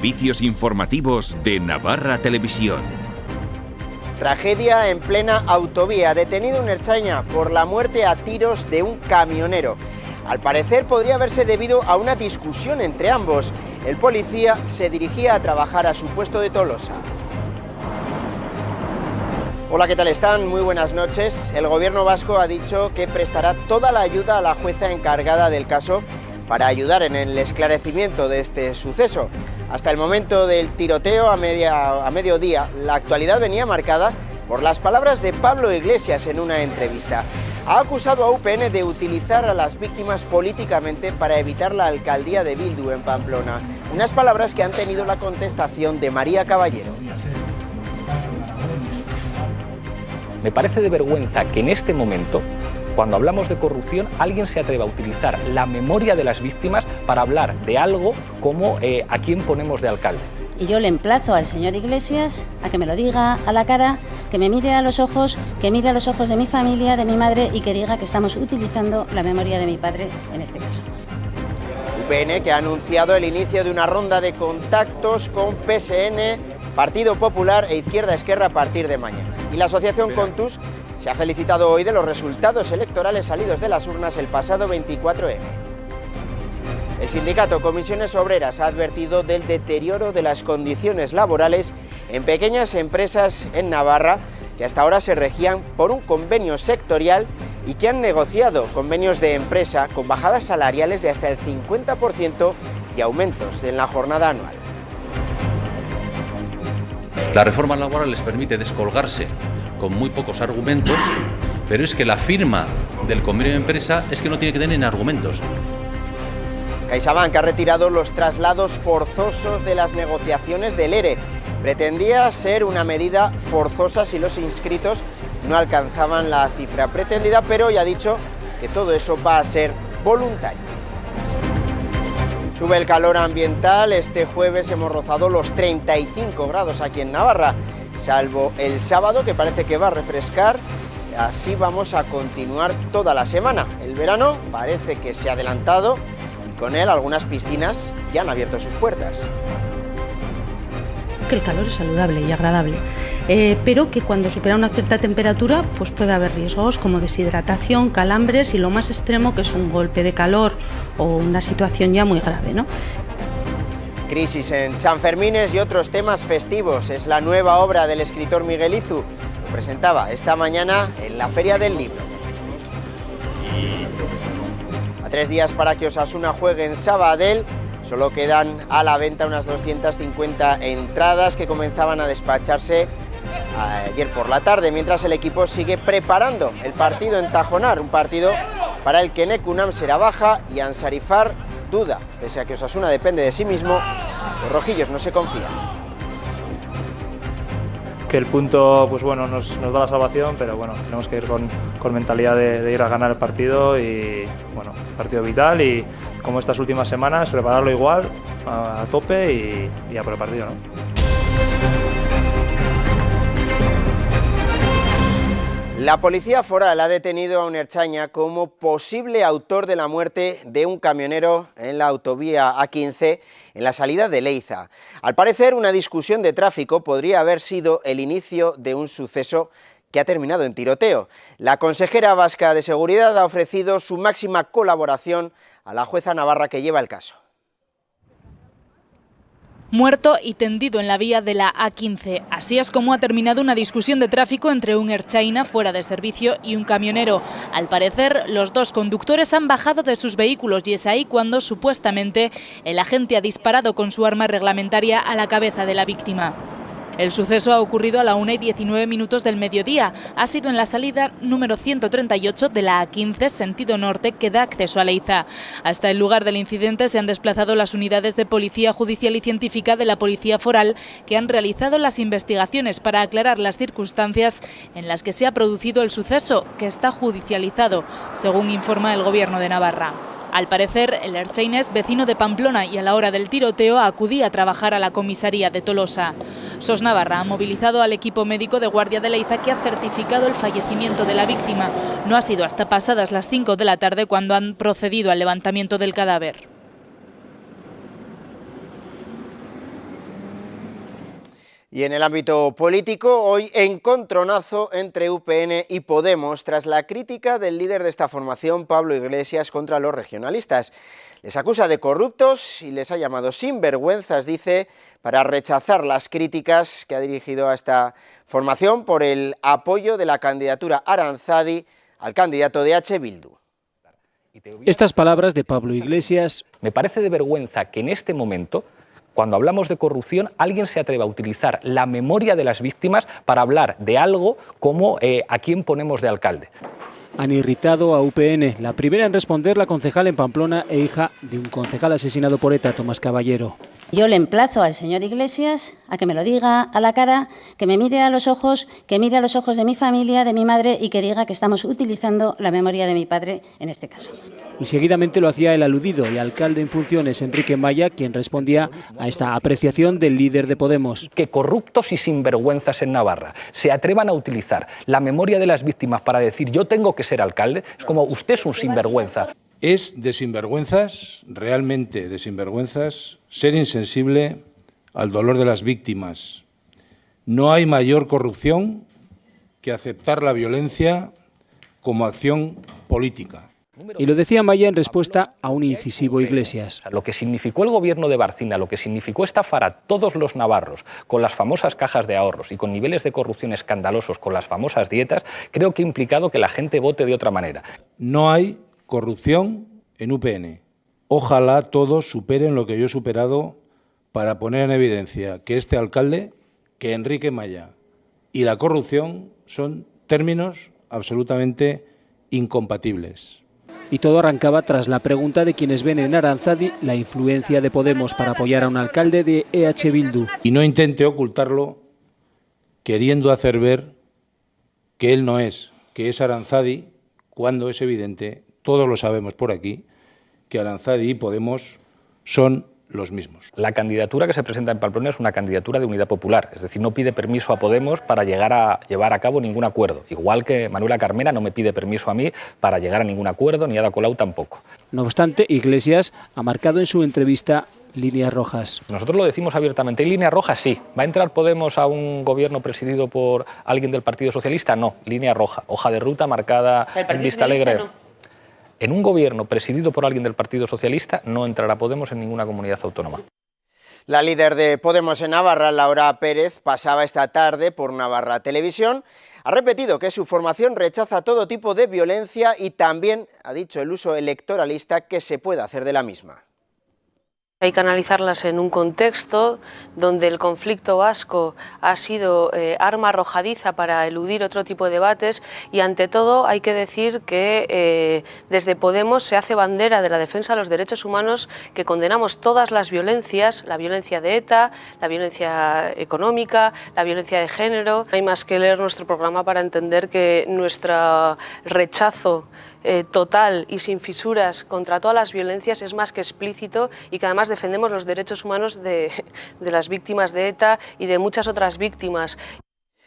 Servicios informativos de Navarra Televisión. Tragedia en plena autovía. Detenido un ertzaina por la muerte a tiros de un camionero. Al parecer podría haberse debido a una discusión entre ambos. El policía se dirigía a trabajar a su puesto de Tolosa. Hola, ¿qué tal están? Muy buenas noches. El gobierno vasco ha dicho que prestará toda la ayuda a la jueza encargada del caso para ayudar en el esclarecimiento de este suceso. Hasta el momento del tiroteo a mediodía, la actualidad venía marcada por las palabras de Pablo Iglesias en una entrevista. Ha acusado a UPN de utilizar a las víctimas políticamente para evitar la alcaldía de Bildu en Pamplona. Unas palabras que han tenido la contestación de María Caballero. Me parece de vergüenza que en este momento, cuando hablamos de corrupción, alguien se atreva a utilizar la memoria de las víctimas para hablar de algo como a quién ponemos de alcalde. Y yo le emplazo al señor Iglesias a que me lo diga a la cara, que me mire a los ojos, que mire a los ojos de mi familia, de mi madre y que diga que estamos utilizando la memoria de mi padre en este caso. UPN, que ha anunciado el inicio de una ronda de contactos con PSN, Partido Popular e Izquierda Esquerra a partir de mañana. Y la asociación Contus se ha felicitado hoy de los resultados electorales salidos de las urnas el pasado 24M. El sindicato Comisiones Obreras ha advertido del deterioro de las condiciones laborales en pequeñas empresas en Navarra que hasta ahora se regían por un convenio sectorial y que han negociado convenios de empresa con bajadas salariales de hasta el 50% y aumentos en la jornada anual. La reforma laboral les permite descolgarse con muy pocos argumentos, pero es que la firma del convenio de empresa es que no tiene que tener argumentos. CaixaBank ha retirado los traslados forzosos de las negociaciones del ERE. Pretendía ser una medida forzosa si los inscritos no alcanzaban la cifra pretendida, pero ya ha dicho que todo eso va a ser voluntario. Sube el calor ambiental. Este jueves hemos rozado los 35 grados aquí en Navarra, salvo el sábado, que parece que va a refrescar. Así vamos a continuar toda la semana. El verano parece que se ha adelantado y con él algunas piscinas ya han abierto sus puertas. Que el calor es saludable y agradable, pero que cuando supera una cierta temperatura pues puede haber riesgos como deshidratación, calambres y lo más extremo, que es un golpe de calor o una situación ya muy grave, ¿no? Crisis en Sanfermines y otros temas festivos. Es la nueva obra del escritor Miguel Izu. Lo presentaba esta mañana en la Feria del Libro. A 3 días para que Osasuna juegue en Sabadell, solo quedan a la venta unas 250 entradas que comenzaban a despacharse ayer por la tarde, mientras el equipo sigue preparando el partido en Tajonar, un partido para el que Nekunam será baja y Ansarifar duda. Pese a que Osasuna depende de sí mismo, los rojillos no se confían. Que el punto, pues bueno, nos da la salvación, pero bueno, tenemos que ir con mentalidad de ir a ganar el partido y, bueno, partido vital y como estas últimas semanas, prepararlo igual, a tope y a por el partido, ¿no? La policía foral ha detenido a un ertzaina como posible autor de la muerte de un camionero en la autovía A15 en la salida de Leiza. Al parecer, una discusión de tráfico podría haber sido el inicio de un suceso que ha terminado en tiroteo. La consejera vasca de Seguridad ha ofrecido su máxima colaboración a la jueza navarra que lleva el caso. Muerto y tendido en la vía de la A15. Así es como ha terminado una discusión de tráfico entre un ertzaina fuera de servicio y un camionero. Al parecer, los dos conductores han bajado de sus vehículos y es ahí cuando supuestamente el agente ha disparado con su arma reglamentaria a la cabeza de la víctima. El suceso ha ocurrido a la 1:19 del mediodía. Ha sido en la salida número 138 de la A15 sentido norte que da acceso a Leiza. Hasta el lugar del incidente se han desplazado las unidades de Policía Judicial y Científica de la Policía Foral que han realizado las investigaciones para aclarar las circunstancias en las que se ha producido el suceso, que está judicializado, según informa el Gobierno de Navarra. Al parecer, el ertzaina es vecino de Pamplona y a la hora del tiroteo acudía a trabajar a la comisaría de Tolosa. SOS Navarra ha movilizado al equipo médico de Guardia de Leiza que ha certificado el fallecimiento de la víctima. No ha sido hasta pasadas las 5 de la tarde cuando han procedido al levantamiento del cadáver. Y en el ámbito político, hoy encontronazo entre UPN y Podemos tras la crítica del líder de esta formación, Pablo Iglesias, contra los regionalistas. Les acusa de corruptos y les ha llamado sinvergüenzas, dice, para rechazar las críticas que ha dirigido a esta formación por el apoyo de la candidatura Aranzadi al candidato de H. Bildu. Estas palabras de Pablo Iglesias. Me parece de vergüenza que en este momento, cuando hablamos de corrupción, alguien se atreva a utilizar la memoria de las víctimas para hablar de algo como a quién ponemos de alcalde. Han irritado a UPN, la primera en responder la concejal en Pamplona e hija de un concejal asesinado por ETA, Tomás Caballero. Yo le emplazo al señor Iglesias a que me lo diga a la cara, que me mire a los ojos, que mire a los ojos de mi familia, de mi madre y que diga que estamos utilizando la memoria de mi padre en este caso. Y seguidamente lo hacía el aludido y alcalde en funciones, Enrique Maya, quien respondía a esta apreciación del líder de Podemos. Que corruptos y sinvergüenzas en Navarra se atrevan a utilizar la memoria de las víctimas para decir yo tengo que ser alcalde, es como usted es un sinvergüenza. Es de sinvergüenzas, realmente de sinvergüenzas, ser insensible al dolor de las víctimas. No hay mayor corrupción que aceptar la violencia como acción política. Y lo decía Maya en respuesta a un incisivo Iglesias. Lo que significó el gobierno de Barcina, lo que significó estafar a todos los navarros con las famosas cajas de ahorros y con niveles de corrupción escandalosos con las famosas dietas, creo que ha implicado que la gente vote de otra manera. No hay corrupción en UPN. Ojalá todos superen lo que yo he superado para poner en evidencia que este alcalde, que Enrique Maya y la corrupción son términos absolutamente incompatibles. Y todo arrancaba tras la pregunta de quienes ven en Aranzadi la influencia de Podemos para apoyar a un alcalde de EH Bildu. Y no intente ocultarlo queriendo hacer ver que él no es, que es Aranzadi, cuando es evidente, todos lo sabemos por aquí, que Aranzadi y Podemos son los mismos. La candidatura que se presenta en Pamplona es una candidatura de unidad popular, es decir, no pide permiso a Podemos para llegar a llevar a cabo ningún acuerdo, igual que Manuela Carmena no me pide permiso a mí para llegar a ningún acuerdo, ni Ada Colau tampoco. No obstante, Iglesias ha marcado en su entrevista líneas rojas. Nosotros lo decimos abiertamente, ¿hay líneas rojas? Sí. ¿Va a entrar Podemos a un gobierno presidido por alguien del Partido Socialista? No, línea roja, hoja de ruta marcada en Vista Alegre. No. En un gobierno presidido por alguien del Partido Socialista no entrará Podemos en ninguna comunidad autónoma. La líder de Podemos en Navarra, Laura Pérez, pasaba esta tarde por Navarra Televisión. Ha repetido que su formación rechaza todo tipo de violencia y también ha dicho el uso electoralista que se puede hacer de la misma. Hay que analizarlas en un contexto donde el conflicto vasco ha sido arma arrojadiza para eludir otro tipo de debates y ante todo hay que decir que desde Podemos se hace bandera de la defensa de los derechos humanos, que condenamos todas las violencias, la violencia de ETA, la violencia económica, la violencia de género. No hay más que leer nuestro programa para entender que nuestro rechazo total y sin fisuras contra todas las violencias es más que explícito y que además defendemos los derechos humanos de las víctimas de ETA y de muchas otras víctimas.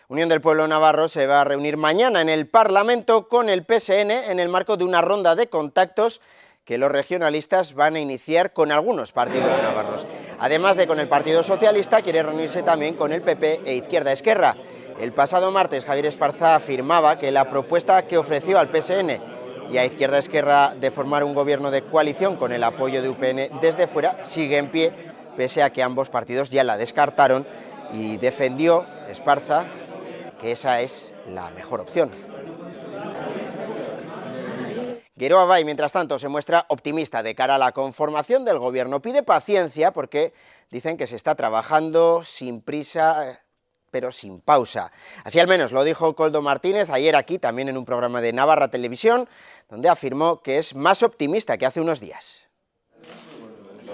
Unión del Pueblo Navarro se va a reunir mañana en el Parlamento con el PSN en el marco de una ronda de contactos que los regionalistas van a iniciar con algunos partidos navarros. Además de con el Partido Socialista, quiere reunirse también con el PP e Izquierda Esquerra. El pasado martes Javier Esparza afirmaba que la propuesta que ofreció al PSN y a Izquierda Esquerra de formar un gobierno de coalición con el apoyo de UPN desde fuera sigue en pie, pese a que ambos partidos ya la descartaron, y defendió Esparza que esa es la mejor opción. Geroa Bai, mientras tanto, se muestra optimista de cara a la conformación del gobierno. Pide paciencia porque dicen que se está trabajando sin prisa, pero sin pausa. Así al menos lo dijo Koldo Martínez ayer aquí, también en un programa de Navarra Televisión, donde afirmó que es más optimista que hace unos días.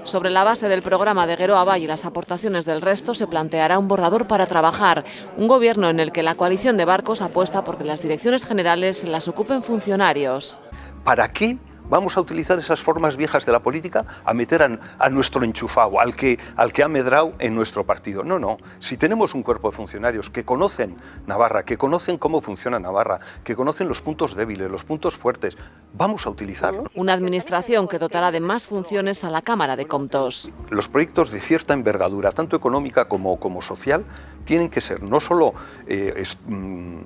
Sobre la base del programa de Geroa Bai y las aportaciones del resto, se planteará un borrador para trabajar. Un gobierno en el que la coalición de barcos apuesta por que las direcciones generales las ocupen funcionarios. ¿Para qué vamos a utilizar esas formas viejas de la política a meter a nuestro enchufado, al que ha medrado en nuestro partido. No, no. Si tenemos un cuerpo de funcionarios que conocen Navarra, que conocen cómo funciona Navarra, que conocen los puntos débiles, los puntos fuertes, vamos a utilizarlos. Una administración que dotará de más funciones a la Cámara de Comptos. Los proyectos de cierta envergadura, tanto económica como social, tienen que ser no solo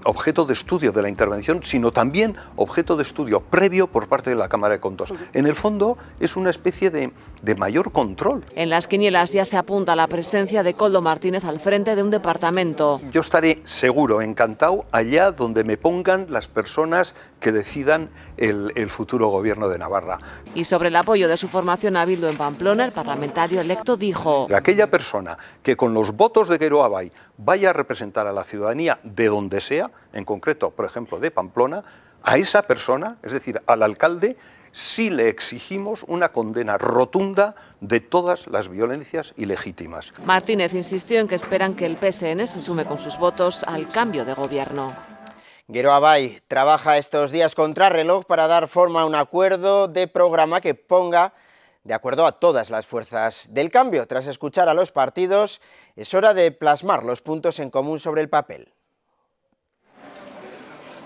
objeto de estudio de la intervención, sino también objeto de estudio previo por parte de la Cámara de Comptos. En el fondo es una especie de mayor control. En las quinielas ya se apunta la presencia de Koldo Martínez al frente de un departamento. Yo estaré seguro, encantado, allá donde me pongan las personas que decidan el futuro gobierno de Navarra. Y sobre el apoyo de su formación a Bildu en Pamplona, el parlamentario electo dijo: aquella persona que con los votos de Gero Abay vaya a representar a la ciudadanía de donde sea, en concreto, por ejemplo, de Pamplona, a esa persona, es decir, al alcalde, sí le exigimos una condena rotunda de todas las violencias ilegítimas. Martínez insistió en que esperan que el PSN se sume con sus votos al cambio de gobierno. Gero Abay trabaja estos días contrarreloj para dar forma a un acuerdo de programa que ponga de acuerdo a todas las fuerzas del cambio. Tras escuchar a los partidos, es hora de plasmar los puntos en común sobre el papel.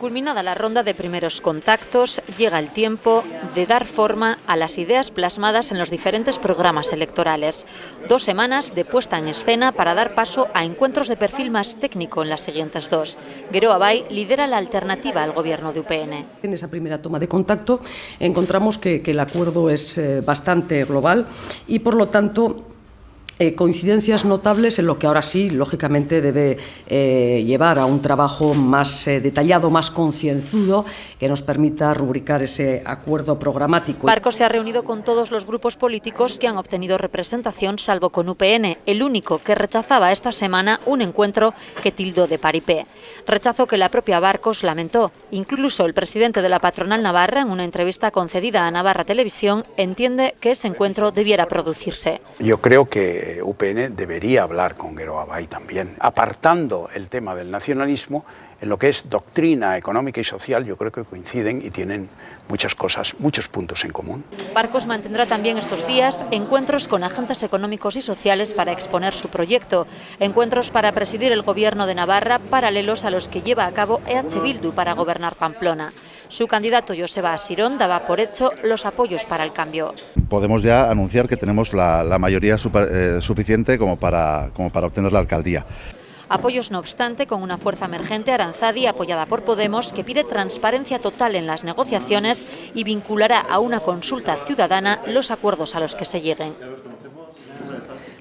Culminada la ronda de primeros contactos, llega el tiempo de dar forma a las ideas plasmadas en los diferentes programas electorales. 2 semanas de puesta en escena para dar paso a encuentros de perfil más técnico en las siguientes 2. Gero Abay lidera la alternativa al gobierno de UPN. En esa primera toma de contacto encontramos que el acuerdo es bastante global y, por lo tanto, coincidencias notables en lo que ahora sí, lógicamente, debe llevar a un trabajo más detallado, más concienzudo, que nos permita rubricar ese acuerdo programático. Barcos se ha reunido con todos los grupos políticos que han obtenido representación, salvo con UPN, el único que rechazaba esta semana un encuentro que tildó de paripé. Rechazo que la propia Barcos lamentó. Incluso el presidente de la patronal navarra, en una entrevista concedida a Navarra Televisión, entiende que ese encuentro debiera producirse. Yo creo que UPN debería hablar con Gero Abay también, apartando el tema del nacionalismo. En lo que es doctrina económica y social, yo creo que coinciden y tienen muchas cosas, muchos puntos en común. Barcos mantendrá también estos días encuentros con agentes económicos y sociales para exponer su proyecto, encuentros para presidir el gobierno de Navarra paralelos a los que lleva a cabo EH Bildu para gobernar Pamplona. Su candidato Joseba Asirón daba por hecho los apoyos para el cambio. Podemos ya anunciar que tenemos la mayoría suficiente como para obtener la alcaldía. Apoyos, no obstante, con una fuerza emergente, Aranzadi, apoyada por Podemos, que pide transparencia total en las negociaciones y vinculará a una consulta ciudadana los acuerdos a los que se lleguen.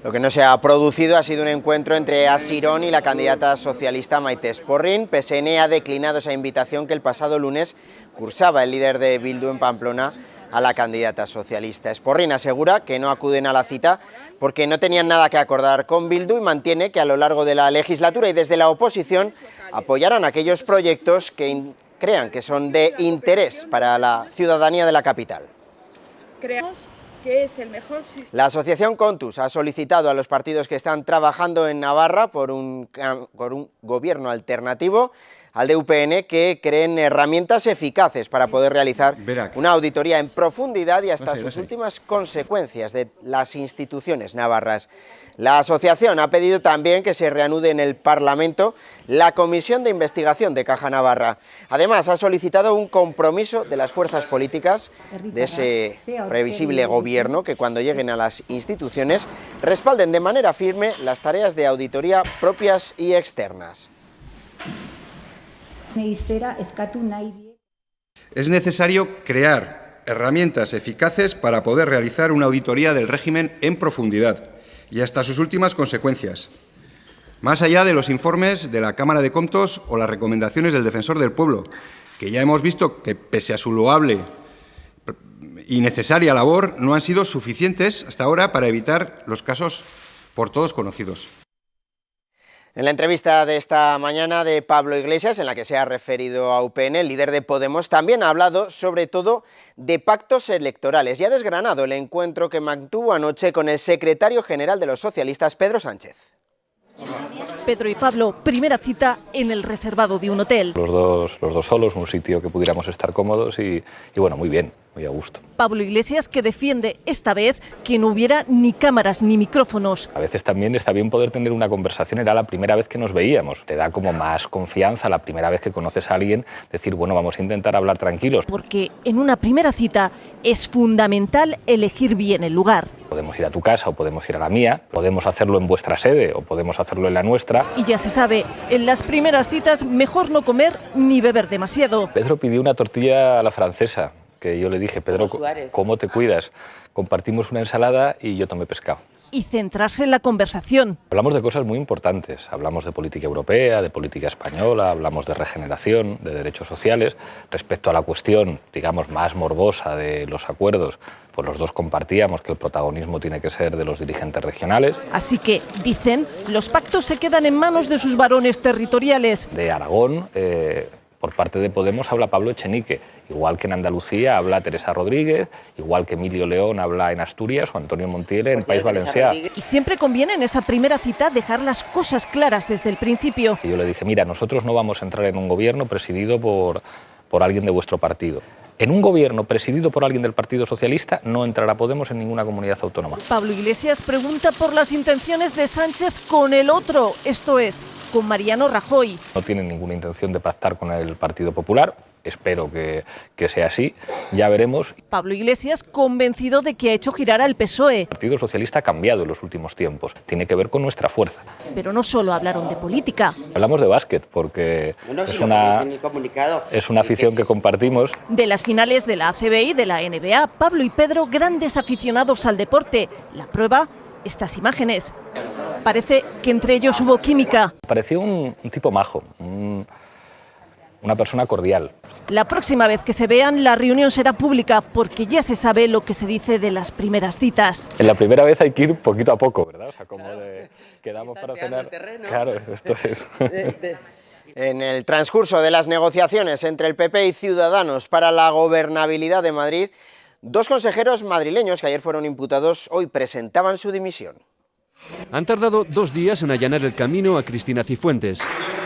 Lo que no se ha producido ha sido un encuentro entre Asirón y la candidata socialista Maite Esporrín. PSN ha declinado esa invitación que el pasado lunes cursaba el líder de Bildu en Pamplona a la candidata socialista. Esporrín asegura que no acuden a la cita porque no tenían nada que acordar con Bildu y mantiene que a lo largo de la legislatura y desde la oposición apoyarán aquellos proyectos que crean que son de interés para la ciudadanía de la capital. Creemos que es el mejor sistema. La asociación Contus ha solicitado a los partidos que están trabajando en Navarra por un gobierno alternativo al de UPN que creen herramientas eficaces para poder realizar una auditoría en profundidad y hasta sus últimas consecuencias de las instituciones navarras. La asociación ha pedido también que se reanude en el Parlamento la Comisión de Investigación de Caja Navarra. Además, ha solicitado un compromiso de las fuerzas políticas de ese previsible gobierno que cuando lleguen a las instituciones respalden de manera firme las tareas de auditoría propias y externas. Es necesario crear herramientas eficaces para poder realizar una auditoría del régimen en profundidad y hasta sus últimas consecuencias, más allá de los informes de la Cámara de Comptos o las recomendaciones del Defensor del Pueblo, que ya hemos visto que, pese a su loable y necesaria labor, no han sido suficientes hasta ahora para evitar los casos por todos conocidos. En la entrevista de esta mañana de Pablo Iglesias, en la que se ha referido a UPN, el líder de Podemos también ha hablado sobre todo de pactos electorales y ha desgranado el encuentro que mantuvo anoche con el secretario general de los socialistas, Pedro Sánchez. Pedro y Pablo, primera cita en el reservado de un hotel. Los dos solos, un sitio que pudiéramos estar cómodos y bueno, muy bien. muy a gusto. Pablo Iglesias, que defiende esta vez que no hubiera ni cámaras ni micrófonos. A veces también está bien poder tener una conversación, era la primera vez que nos veíamos, te da como más confianza la primera vez que conoces a alguien, decir, bueno, vamos a intentar hablar tranquilos. Porque en una primera cita es fundamental elegir bien el lugar. Podemos ir a tu casa o podemos ir a la mía, podemos hacerlo en vuestra sede o podemos hacerlo en la nuestra. Y ya se sabe, en las primeras citas mejor no comer ni beber demasiado. Pedro pidió una tortilla a la francesa, que yo le dije, Pedro, ¿cómo te cuidas? Compartimos una ensalada y yo tomé pescado. Y centrarse en la conversación. Hablamos de cosas muy importantes, hablamos de política europea, de política española, hablamos de regeneración, de derechos sociales. Respecto a la cuestión, digamos, más morbosa de los acuerdos, pues los dos compartíamos que el protagonismo tiene que ser de los dirigentes regionales. Así que, dicen, los pactos se quedan en manos de sus varones territoriales. De Aragón, por parte de Podemos habla Pablo Echenique, igual que en Andalucía habla Teresa Rodríguez, igual que Emilio León habla en Asturias o Antonio Montiel en País Valencià. Y siempre conviene en esa primera cita dejar las cosas claras desde el principio. Y yo le dije, mira, nosotros no vamos a entrar en un gobierno presidido por alguien de vuestro partido. En un gobierno presidido por alguien del Partido Socialista no entrará Podemos en ninguna comunidad autónoma. Pablo Iglesias pregunta por las intenciones de Sánchez con el otro, esto es, con Mariano Rajoy. No tienen ninguna intención de pactar con el Partido Popular. Espero que sea así, ya veremos. Pablo Iglesias convencido de que ha hecho girar al PSOE. El Partido Socialista ha cambiado en los últimos tiempos, tiene que ver con nuestra fuerza. Pero no solo hablaron de política. Hablamos de básquet porque es una afición que compartimos. De las finales de la ACB y de la NBA, Pablo y Pedro, grandes aficionados al deporte. La prueba, estas imágenes. Parece que entre ellos hubo química. Pareció un tipo majo, una persona cordial. La próxima vez que se vean, la reunión será pública porque ya se sabe lo que se dice de las primeras citas. En la primera vez hay que ir poquito a poco, ¿verdad? O sea, como de quedamos para cenar. Claro, esto es. En el transcurso de las negociaciones entre el PP y Ciudadanos para la gobernabilidad de Madrid, dos consejeros madrileños que ayer fueron imputados hoy presentaban su dimisión. Han tardado 2 días en allanar el camino a Cristina Cifuentes.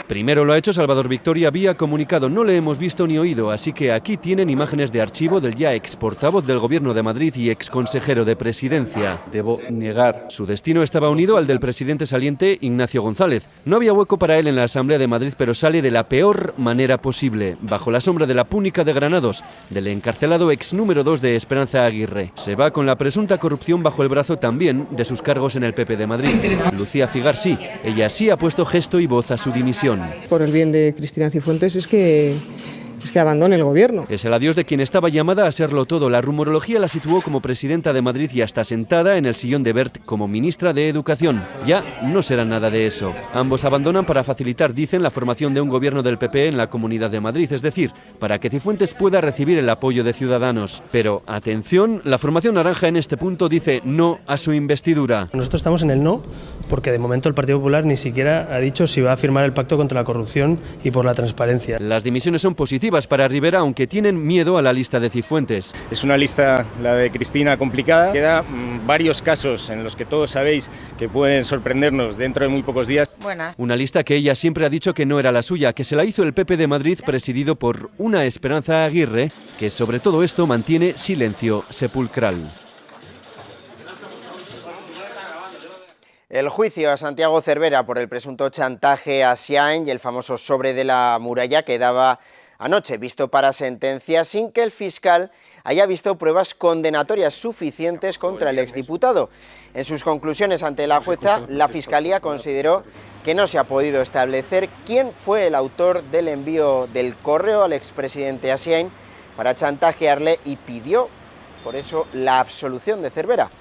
Primero lo ha hecho Salvador Victoria vía comunicado. No le hemos visto ni oído, así que aquí tienen imágenes de archivo del ya ex portavoz del Gobierno de Madrid y ex consejero de Presidencia. Debo negar. Su destino estaba unido al del presidente saliente Ignacio González. No había hueco para él en la Asamblea de Madrid, pero sale de la peor manera posible, bajo la sombra de la púnica de Granados, del encarcelado ex número 2 de Esperanza Aguirre. Se va con la presunta corrupción bajo el brazo también de sus cargos en el PP de Madrid. Lucía Figar sí, ella sí ha puesto gesto y voz a su dimisión. Por el bien de Cristina Cifuentes es que abandone el gobierno. Es el adiós de quien estaba llamada a serlo todo. La rumorología la situó como presidenta de Madrid y hasta sentada en el sillón de Wert como ministra de Educación. Ya no será nada de eso. Ambos abandonan para facilitar, dicen, la formación de un gobierno del PP en la Comunidad de Madrid, es decir, para que Cifuentes pueda recibir el apoyo de Ciudadanos. Pero, atención, la formación naranja en este punto dice no a su investidura. Nosotros estamos en el no, porque de momento el Partido Popular ni siquiera ha dicho si va a firmar el pacto contra la corrupción y por la transparencia. Las dimisiones son positivas para Rivera, aunque tienen miedo a la lista de Cifuentes. Es una lista, la de Cristina, complicada. Queda varios casos en los que todos sabéis que pueden sorprendernos dentro de muy pocos días. Buenas. Una lista que ella siempre ha dicho que no era la suya, que se la hizo el PP de Madrid presidido por una Esperanza Aguirre, que sobre todo esto mantiene silencio sepulcral. El juicio a Santiago Cervera por el presunto chantaje a Xiaén y el famoso sobre de la muralla quedaba anoche visto para sentencia sin que el fiscal haya visto pruebas condenatorias suficientes contra el exdiputado. En sus conclusiones ante la jueza, la Fiscalía consideró que no se ha podido establecer quién fue el autor del envío del correo al expresidente Xiaén para chantajearle y pidió, por eso, la absolución de Cervera.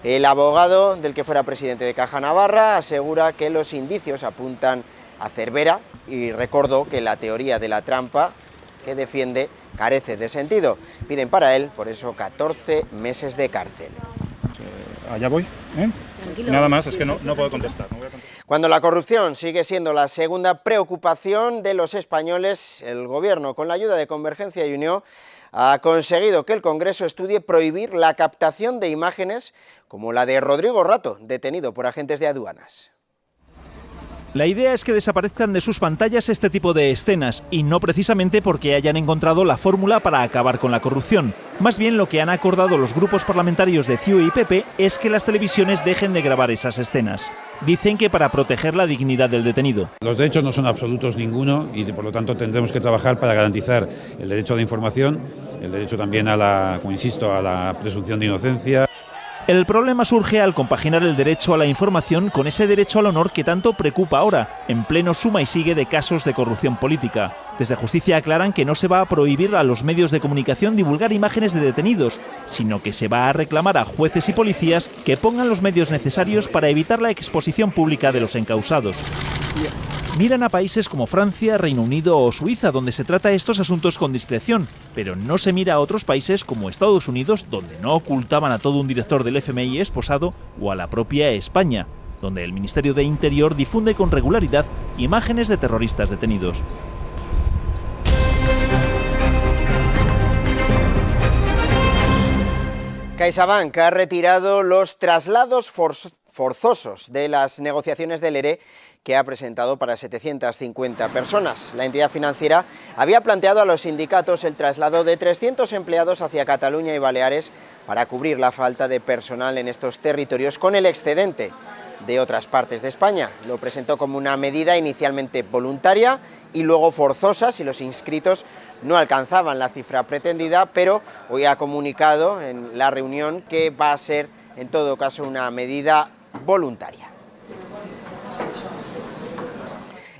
El abogado del que fuera presidente de Caja Navarra asegura que los indicios apuntan a Cervera y recordó que la teoría de la trampa que defiende carece de sentido. Piden para él, por eso, 14 meses de cárcel. Allá voy, ¿eh? Nada más, es que no puedo contestar. No voy a contestar. Cuando la corrupción sigue siendo la segunda preocupación de los españoles, el Gobierno, con la ayuda de Convergencia y Unió, ha conseguido que el Congreso estudie prohibir la captación de imágenes como la de Rodrigo Rato, detenido por agentes de aduanas. La idea es que desaparezcan de sus pantallas este tipo de escenas, y no precisamente porque hayan encontrado la fórmula para acabar con la corrupción. Más bien lo que han acordado los grupos parlamentarios de CiU y PP es que las televisiones dejen de grabar esas escenas. Dicen que para proteger la dignidad del detenido. Los derechos no son absolutos ninguno y por lo tanto tendremos que trabajar para garantizar el derecho a la información, el derecho también a la, como insisto, a la presunción de inocencia. El problema surge al compaginar el derecho a la información con ese derecho al honor que tanto preocupa ahora, en pleno suma y sigue de casos de corrupción política. Desde Justicia aclaran que no se va a prohibir a los medios de comunicación divulgar imágenes de detenidos, sino que se va a reclamar a jueces y policías que pongan los medios necesarios para evitar la exposición pública de los encausados. Miran a países como Francia, Reino Unido o Suiza, donde se trata estos asuntos con discreción, pero no se mira a otros países como Estados Unidos, donde no ocultaban a todo un director del FMI esposado, o a la propia España, donde el Ministerio de Interior difunde con regularidad imágenes de terroristas detenidos. CaixaBank ha retirado los traslados forzosos de las negociaciones del ERE que ha presentado para 750 personas. La entidad financiera había planteado a los sindicatos el traslado de 300 empleados hacia Cataluña y Baleares para cubrir la falta de personal en estos territorios con el excedente de otras partes de España. Lo presentó como una medida inicialmente voluntaria y luego forzosa si los inscritos no alcanzaban la cifra pretendida, pero hoy ha comunicado en la reunión que va a ser en todo caso una medida voluntaria.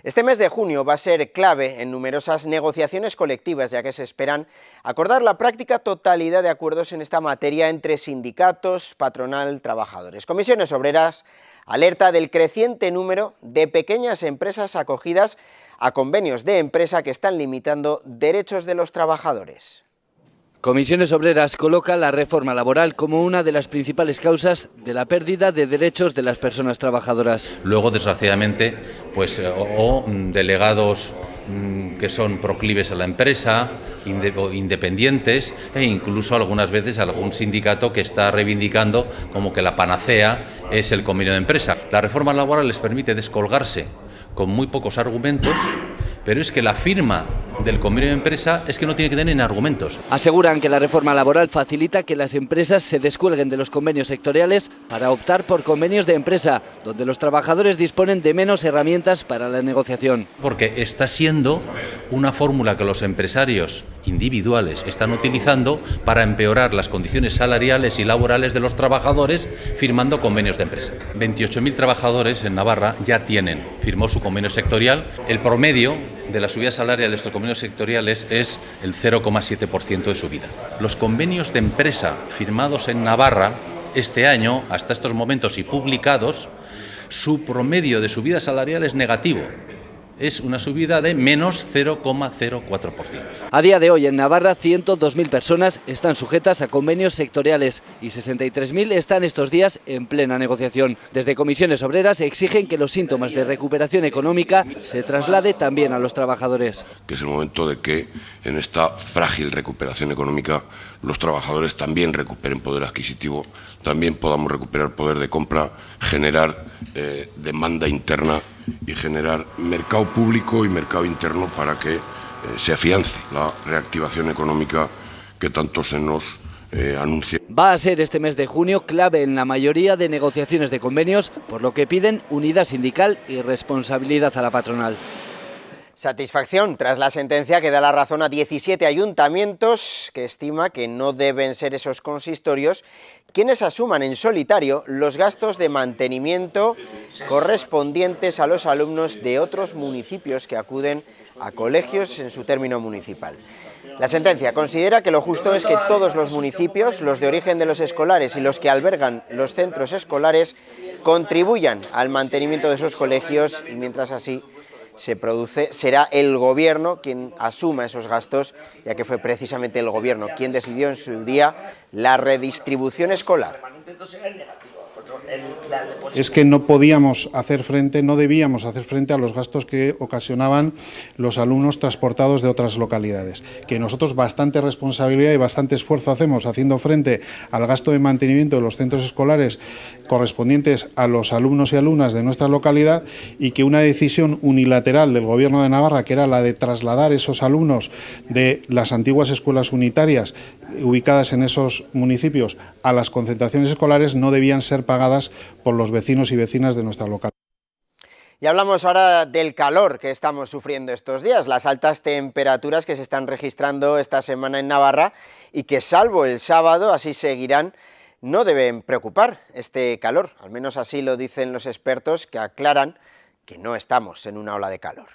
Este mes de junio va a ser clave en numerosas negociaciones colectivas, ya que se esperan acordar la práctica totalidad de acuerdos en esta materia entre sindicatos, patronal, trabajadores. Comisiones Obreras alerta del creciente número de pequeñas empresas acogidas a convenios de empresa que están limitando derechos de los trabajadores. Comisiones Obreras coloca la reforma laboral como una de las principales causas de la pérdida de derechos de las personas trabajadoras. Luego, desgraciadamente, o delegados que son proclives a la empresa, independientes, e incluso algunas veces algún sindicato que está reivindicando como que la panacea es el convenio de empresa. La reforma laboral les permite descolgarse con muy pocos argumentos, pero es que la firma del convenio de empresa es que no tiene que tener argumentos. Aseguran que la reforma laboral facilita que las empresas se descuelguen de los convenios sectoriales para optar por convenios de empresa, donde los trabajadores disponen de menos herramientas para la negociación. Porque está siendo una fórmula que los empresarios individuales están utilizando para empeorar las condiciones salariales y laborales de los trabajadores firmando convenios de empresa. 28.000 trabajadores en Navarra ya firmó su convenio sectorial. El promedio de la subida salarial de estos convenios sectoriales es el 0,7% de subida. Los convenios de empresa firmados en Navarra este año, hasta estos momentos y publicados, su promedio de subida salarial es negativo. Es una subida de menos 0,04%. A día de hoy en Navarra 102.000 personas están sujetas a convenios sectoriales y 63.000 están estos días en plena negociación. Desde Comisiones Obreras exigen que los síntomas de recuperación económica se traslade también a los trabajadores. Que es el momento de que en esta frágil recuperación económica los trabajadores también recuperen poder adquisitivo, también podamos recuperar poder de compra, generar demanda interna y generar mercado público y mercado interno para que se afiance la reactivación económica que tanto se nos anuncia. Va a ser este mes de junio clave en la mayoría de negociaciones de convenios, por lo que piden unidad sindical y responsabilidad a la patronal. Satisfacción tras la sentencia que da la razón a 17 ayuntamientos que estima que no deben ser esos consistorios quienes asuman en solitario los gastos de mantenimiento correspondientes a los alumnos de otros municipios que acuden a colegios en su término municipal. La sentencia considera que lo justo es que todos los municipios, los de origen de los escolares y los que albergan los centros escolares, contribuyan al mantenimiento de esos colegios y mientras así se produce, será el Gobierno quien asuma esos gastos, ya que fue precisamente el Gobierno quien decidió en su día la redistribución escolar. es que no podíamos hacer frente, no debíamos hacer frente a los gastos que ocasionaban los alumnos transportados de otras localidades. Que nosotros bastante responsabilidad y bastante esfuerzo hacemos haciendo frente al gasto de mantenimiento de los centros escolares correspondientes a los alumnos y alumnas de nuestra localidad, y que una decisión unilateral del Gobierno de Navarra, que era la de trasladar esos alumnos de las antiguas escuelas unitarias ubicadas en esos municipios a las concentraciones escolares, no debían ser pagadas por los vecinos y vecinas de nuestra localidad. Y hablamos ahora del calor que estamos sufriendo estos días, las altas temperaturas que se están registrando esta semana en Navarra y que, salvo el sábado, así seguirán. No deben preocupar este calor, al menos así lo dicen los expertos, que aclaran que no estamos en una ola de calor.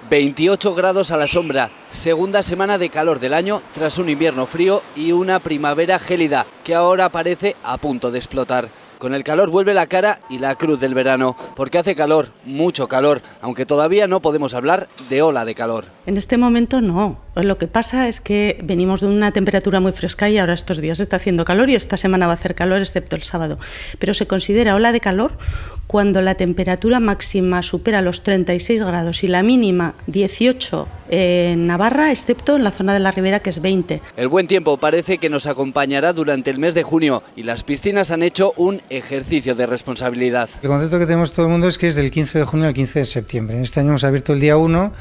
28 grados a la sombra, segunda semana de calor del año tras un invierno frío y una primavera gélida que ahora parece a punto de explotar. Con el calor vuelve la cara y la cruz del verano, porque hace calor, mucho calor, aunque todavía no podemos hablar de ola de calor. En este momento no. Lo que pasa es que venimos de una temperatura muy fresca y ahora estos días está haciendo calor y esta semana va a hacer calor excepto el sábado. Pero se considera ola de calor cuando la temperatura máxima supera los 36 grados y la mínima 18 en Navarra, excepto en la zona de la Ribera, que es 20. El buen tiempo parece que nos acompañará durante el mes de junio y las piscinas han hecho un ejercicio de responsabilidad. El concepto que tenemos todo el mundo es que es del 15 de junio al 15 de septiembre. Este año hemos abierto el día 1,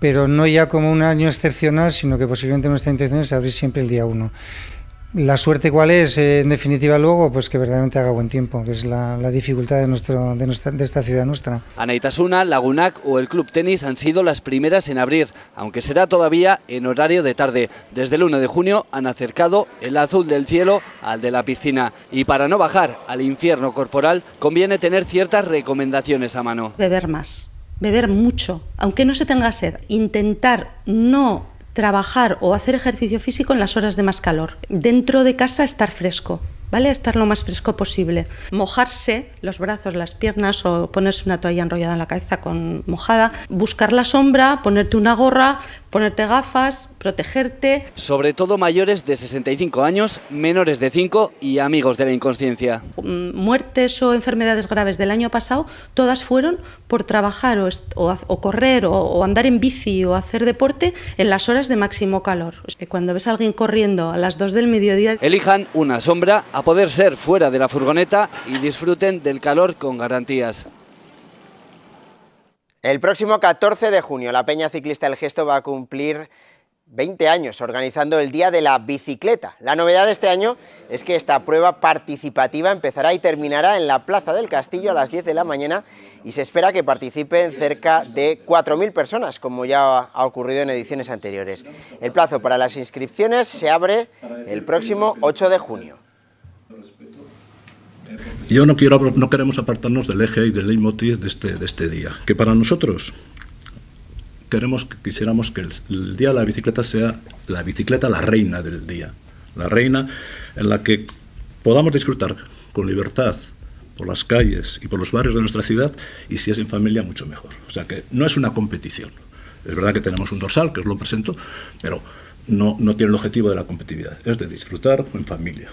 pero no ya como un año excepcional, sino que posiblemente nuestra intención es abrir siempre el día 1. La suerte, ¿cuál es? En definitiva, luego, pues que verdaderamente haga buen tiempo, que es la dificultad de esta ciudad nuestra. Anaitasuna, Lagunac o el Club Tenis han sido las primeras en abrir, aunque será todavía en horario de tarde. Desde el 1 de junio han acercado el azul del cielo al de la piscina. Y para no bajar al infierno corporal, conviene tener ciertas recomendaciones a mano. Beber más, beber mucho, aunque no se tenga sed. Intentar no trabajar o hacer ejercicio físico en las horas de más calor. Dentro de casa estar fresco, ¿vale? Estar lo más fresco posible. Mojarse los brazos, las piernas o ponerse una toalla enrollada en la cabeza con mojada. Buscar la sombra, ponerte una gorra, ponerte gafas, protegerte. Sobre todo mayores de 65 años, menores de 5 y amigos de la inconsciencia. Muertes o enfermedades graves del año pasado, todas fueron por trabajar o correr o andar en bici o hacer deporte en las horas de máximo calor. Cuando ves a alguien corriendo a las 2 del mediodía... Elijan una sombra, a poder ser fuera de la furgoneta, y disfruten del calor con garantías. El próximo 14 de junio la Peña Ciclista El Gesto va a cumplir 20 años organizando el Día de la Bicicleta. La novedad de este año es que esta prueba participativa empezará y terminará en la Plaza del Castillo a las 10 de la mañana y se espera que participen cerca de 4.000 personas, como ya ha ocurrido en ediciones anteriores. El plazo para las inscripciones se abre el próximo 8 de junio. Yo no queremos apartarnos del eje y del leitmotiv de este día, que para nosotros quisiéramos que el Día de la Bicicleta sea la bicicleta la reina del día, la reina en la que podamos disfrutar con libertad por las calles y por los barrios de nuestra ciudad, y si es en familia mucho mejor. O sea que no es una competición. Es verdad que tenemos un dorsal, que os lo presento, pero no tiene el objetivo de la competitividad, es de disfrutar en familia.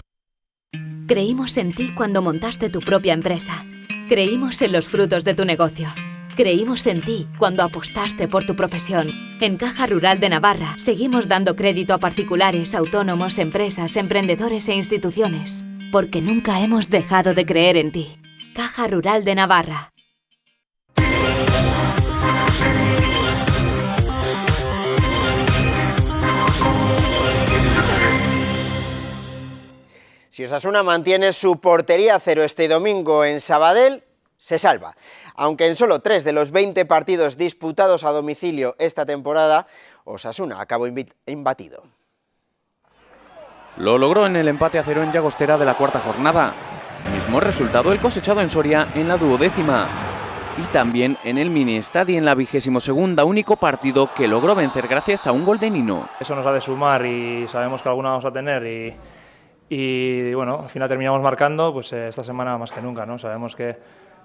Creímos en ti cuando montaste tu propia empresa. Creímos en los frutos de tu negocio. Creímos en ti cuando apostaste por tu profesión. En Caja Rural de Navarra seguimos dando crédito a particulares, autónomos, empresas, emprendedores e instituciones, porque nunca hemos dejado de creer en ti. Caja Rural de Navarra. Si Osasuna mantiene su portería a cero este domingo en Sabadell, se salva. Aunque en solo 3 de los 20 partidos disputados a domicilio esta temporada, Osasuna acabó imbatido. Lo logró en el empate a 0 en Llagostera de la cuarta jornada. Mismo resultado el cosechado en Soria en la 12ª. Y también en el Mini Estadi en la 22ª, único partido que logró vencer gracias a un gol de Nino. Eso nos ha de sumar y sabemos que alguna vamos a tener y bueno, al final terminamos marcando pues esta semana más que nunca, ¿no? Sabemos que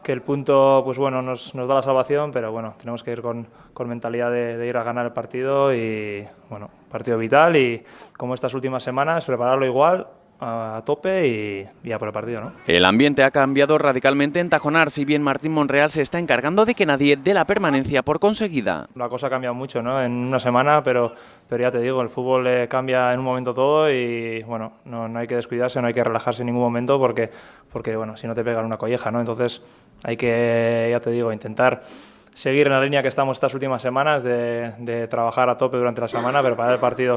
el punto pues bueno, nos da la salvación, pero bueno, tenemos que ir con mentalidad de ir a ganar el partido y bueno, partido vital y como estas últimas semanas, prepararlo igual a tope y a por el partido, ¿no? El ambiente ha cambiado radicalmente en Tajonar, si bien Martín Monreal se está encargando de que nadie dé la permanencia por conseguida. La cosa ha cambiado mucho, ¿no? En una semana, pero ya te digo, el fútbol cambia en un momento todo y bueno, no hay que descuidarse, no hay que relajarse en ningún momento porque bueno, si no te pegan una colleja, ¿no? Entonces hay que, ya te digo, intentar seguir en la línea que estamos estas últimas semanas de trabajar a tope durante la semana, preparar el partido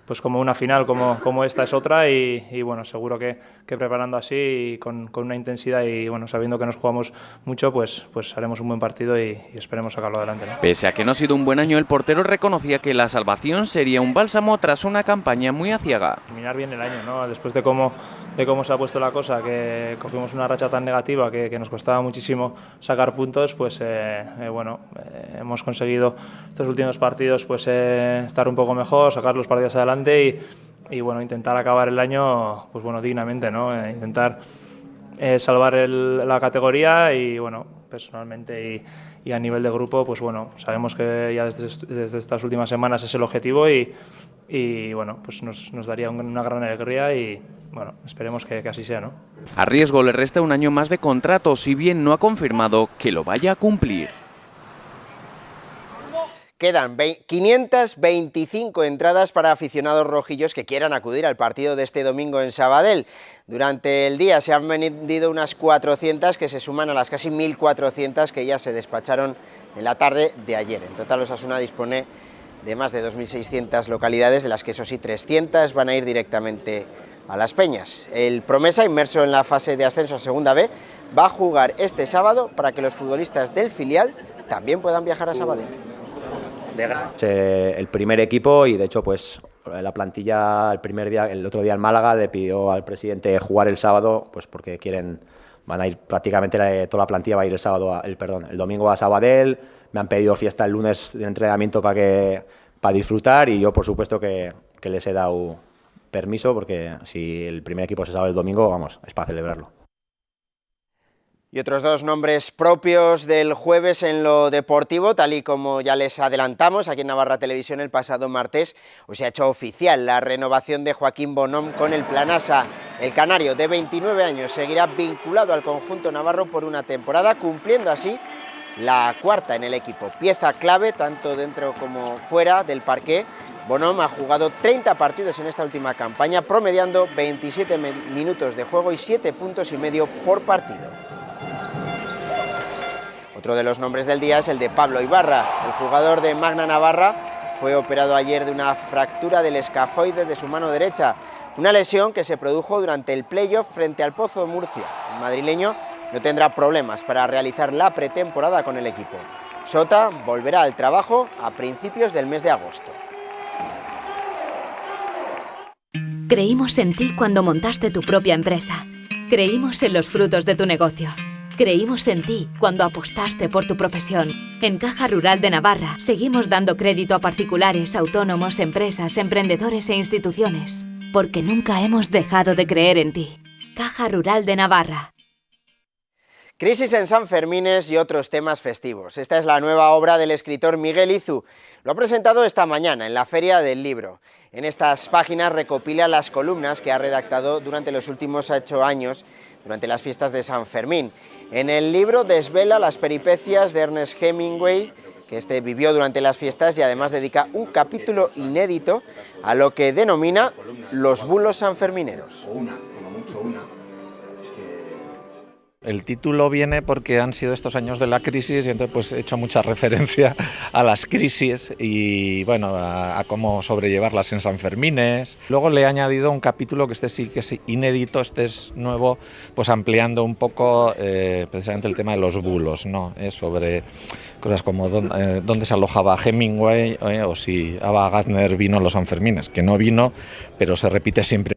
pues como una final, como esta es otra y bueno, seguro que preparando así y con una intensidad y bueno, sabiendo que nos jugamos mucho, pues haremos un buen partido y esperemos sacarlo adelante, ¿no? Pese a que no ha sido un buen año, el portero reconocía que la salvación sería un bálsamo tras una campaña muy aciaga. Terminar bien el año, ¿no? Después de cómo se ha puesto la cosa, que cogimos una racha tan negativa que nos costaba muchísimo sacar puntos, pues bueno, hemos conseguido estos últimos partidos pues estar un poco mejor, sacar los partidos adelante y bueno, intentar acabar el año pues bueno, dignamente, ¿no? Intentar salvar la categoría y bueno, personalmente y a nivel de grupo, pues bueno, sabemos que ya desde estas últimas semanas es el objetivo y bueno, pues nos daría una gran alegría y bueno, esperemos que así sea, ¿no? A Riesgo le resta un año más de contrato, si bien no ha confirmado que lo vaya a cumplir. Quedan 525 entradas para aficionados rojillos que quieran acudir al partido de este domingo en Sabadell. Durante el día se han vendido unas 400 que se suman a las casi 1.400 que ya se despacharon en la tarde de ayer. En total, Osasuna dispone de más de 2.600 localidades, de las que eso sí 300 van a ir directamente a Las Peñas. El Promesa, inmerso en la fase de ascenso a Segunda B, va a jugar este sábado para que los futbolistas del filial también puedan viajar a Sabadell. El primer equipo y de hecho pues la plantilla el otro día en Málaga le pidió al presidente jugar el sábado pues porque van a ir prácticamente toda la plantilla va a ir el domingo a Sabadell. Me han pedido fiesta el lunes de entrenamiento para disfrutar y yo por supuesto que les he dado permiso porque si el primer equipo se sabe el domingo, vamos, es para celebrarlo. Y otros dos nombres propios del jueves en lo deportivo, tal y como ya les adelantamos aquí en Navarra Televisión el pasado martes, pues se ha hecho oficial la renovación de Joaquín Bonhom con el Planasa. El canario de 29 años seguirá vinculado al conjunto navarro por una temporada, cumpliendo así la cuarta en el equipo. Pieza clave tanto dentro como fuera del parqué. Bonhom ha jugado 30 partidos en esta última campaña, promediando 27 minutos de juego y 7,5 puntos por partido. Otro de los nombres del día es el de Pablo Ibarra. El jugador de Magna Navarra fue operado ayer de una fractura del escafoide de su mano derecha, una lesión que se produjo durante el playoff frente al Pozo Murcia. El madrileño no tendrá problemas para realizar la pretemporada con el equipo. Sota volverá al trabajo a principios del mes de agosto. Creímos en ti cuando montaste tu propia empresa. Creímos en los frutos de tu negocio. Creímos en ti cuando apostaste por tu profesión. En Caja Rural de Navarra seguimos dando crédito a particulares, autónomos, empresas, emprendedores e instituciones, porque nunca hemos dejado de creer en ti. Caja Rural de Navarra. Crisis en Sanfermines y otros temas festivos. Esta es la nueva obra del escritor Miguel Izu. Lo ha presentado esta mañana en la Feria del Libro. En estas páginas recopila las columnas que ha redactado durante los últimos 8 años, durante las fiestas de San Fermín. En el libro desvela las peripecias de Ernest Hemingway, que vivió durante las fiestas, y además dedica un capítulo inédito a lo que denomina los bulos sanfermineros. El título viene porque han sido estos años de la crisis y entonces pues he hecho mucha referencia a las crisis y bueno, a cómo sobrellevarlas en Sanfermines. Luego le he añadido un capítulo que sí que es inédito, este es nuevo, pues ampliando un poco precisamente el tema de los bulos, ¿no? Sobre cosas como dónde se alojaba Hemingway o si Ava Gardner vino a los Sanfermines, que no vino, pero se repite siempre.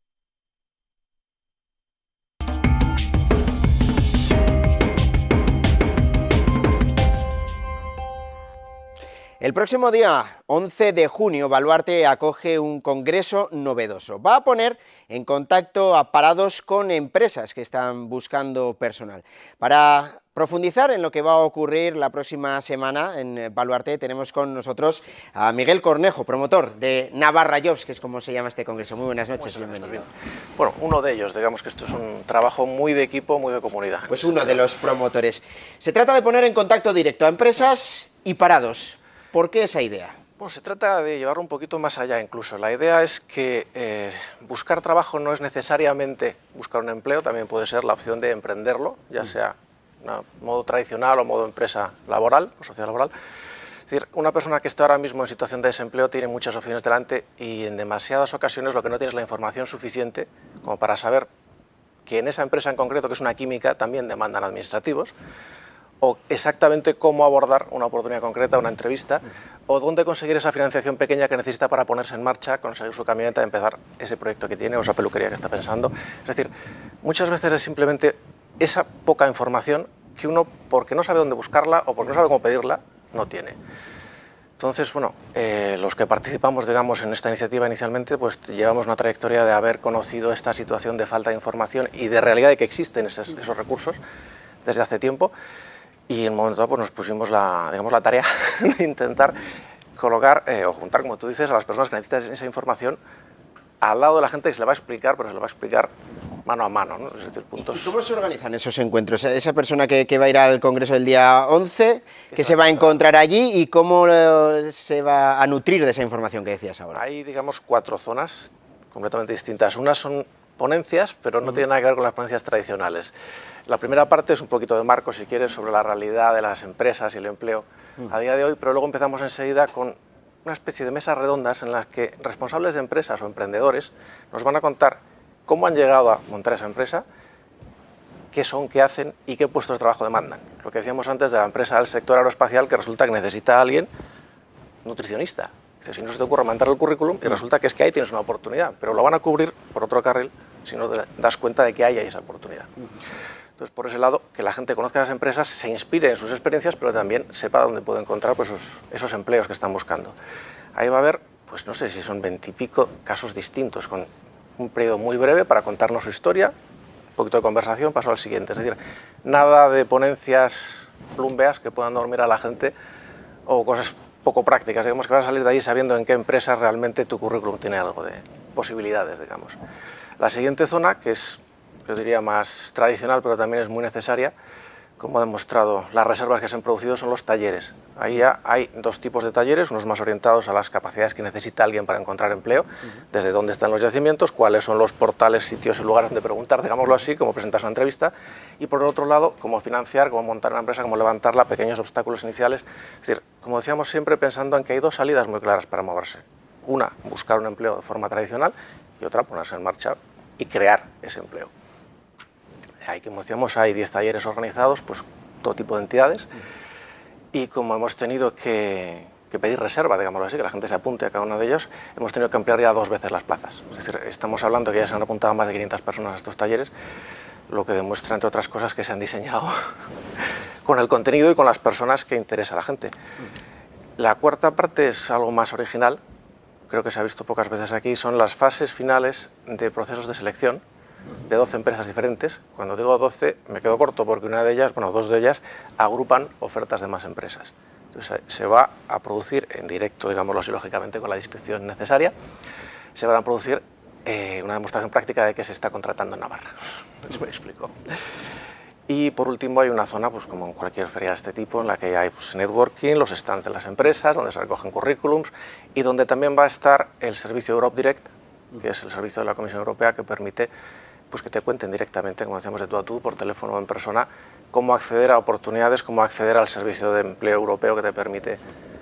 El próximo día 11 de junio, Baluarte acoge un congreso novedoso. Va a poner en contacto a parados con empresas que están buscando personal. Para profundizar en lo que va a ocurrir la próxima semana en Baluarte, tenemos con nosotros a Miguel Cornejo, promotor de Navarra Jobs, que es como se llama este congreso. Muy buenas noches, bienvenido. Bueno, uno de ellos, digamos que esto es un trabajo muy de equipo, muy de comunidad. Pues uno de los promotores. Se trata de poner en contacto directo a empresas y parados. ¿Por qué esa idea? Bueno, se trata de llevarlo un poquito más allá incluso. La idea es que buscar trabajo no es necesariamente buscar un empleo, también puede ser la opción de emprenderlo, ya sea modo tradicional o modo empresa laboral o social laboral. Es decir, una persona que está ahora mismo en situación de desempleo tiene muchas opciones delante y en demasiadas ocasiones lo que no tiene es la información suficiente como para saber que en esa empresa en concreto, que es una química, también demandan administrativos, o exactamente cómo abordar una oportunidad concreta, una entrevista, o dónde conseguir esa financiación pequeña que necesita para ponerse en marcha, conseguir su camioneta, empezar ese proyecto que tiene o esa peluquería que está pensando. Es decir, muchas veces es simplemente esa poca información que uno, porque no sabe dónde buscarla o porque no sabe cómo pedirla, no tiene. Entonces, bueno, los que participamos, digamos, en esta iniciativa inicialmente, pues llevamos una trayectoria de haber conocido esta situación de falta de información y de realidad de que existen esos recursos desde hace tiempo. Y en un momento dado pues nos pusimos la tarea de intentar colocar o juntar, como tú dices, a las personas que necesitan esa información al lado de la gente que se le va a explicar, pero se le va a explicar mano a mano, ¿no? Es decir, puntos. ¿Y cómo se organizan esos encuentros? Esa persona que va a ir al congreso el día 11, ¿qué se va a encontrar allí y cómo se va a nutrir de esa información que decías ahora? Hay, digamos, 4 zonas completamente distintas. Unas son ponencias, pero no tienen nada que ver con las ponencias tradicionales. La primera parte es un poquito de marco, si quieres, sobre la realidad de las empresas y el empleo a día de hoy, pero luego empezamos enseguida con una especie de mesas redondas en las que responsables de empresas o emprendedores nos van a contar cómo han llegado a montar esa empresa, qué son, qué hacen y qué puestos de trabajo demandan. Lo que decíamos antes de la empresa del sector aeroespacial, que resulta que necesita a alguien nutricionista. Si no se te ocurre mandar el currículum y resulta que es que ahí tienes una oportunidad, pero lo van a cubrir por otro carril si no te das cuenta de que hay esa oportunidad. Entonces, por ese lado, que la gente conozca a las empresas, se inspire en sus experiencias, pero también sepa dónde puede encontrar pues, esos empleos que están buscando. Ahí va a haber, pues no sé si son 20 y pico casos distintos, con un periodo muy breve para contarnos su historia, un poquito de conversación, paso al siguiente. Es decir, nada de ponencias plumbeas que puedan dormir a la gente o cosas poco prácticas, digamos que vas a salir de ahí sabiendo en qué empresa realmente tu currículum tiene algo de posibilidades, digamos. La siguiente zona, que es, yo diría, más tradicional, pero también es muy necesaria, como ha demostrado las reservas que se han producido, son los talleres. Ahí ya hay 2 tipos de talleres, unos más orientados a las capacidades que necesita alguien para encontrar empleo, desde dónde están los yacimientos, cuáles son los portales, sitios y lugares donde preguntar, digámoslo así, cómo presentar una entrevista, y por el otro lado, cómo financiar, cómo montar una empresa, cómo levantarla, pequeños obstáculos iniciales. Es decir, como decíamos siempre, pensando en que hay 2 salidas muy claras para moverse. Una, buscar un empleo de forma tradicional, y otra, ponerse en marcha y crear ese empleo. Ahí, como decíamos, hay 10 talleres organizados, pues todo tipo de entidades, y como hemos tenido que pedir reserva, digámoslo así, que la gente se apunte a cada uno de ellos, hemos tenido que ampliar ya 2 veces las plazas. Es decir, estamos hablando que ya se han apuntado más de 500 personas a estos talleres, lo que demuestra, entre otras cosas, que se han diseñado con el contenido y con las personas que interesa a la gente. La cuarta parte es algo más original, creo que se ha visto pocas veces aquí, son las fases finales de procesos de selección de 12 empresas diferentes. Cuando digo 12 me quedo corto porque una de ellas, bueno, 2 de ellas agrupan ofertas de más empresas. Entonces se va a producir en directo, digámoslo así, lógicamente con la descripción necesaria, se van a producir una demostración práctica de que se está contratando en Navarra. Me explico. Y por último hay una zona, pues como en cualquier feria de este tipo, en la que hay pues, networking, los stands de las empresas, donde se recogen currículums y donde también va a estar el servicio Europe Direct, que es el servicio de la Comisión Europea que permite pues, que te cuenten directamente, como decíamos, de tú a tú, por teléfono o en persona, cómo acceder a oportunidades, cómo acceder al servicio de empleo europeo que te permite,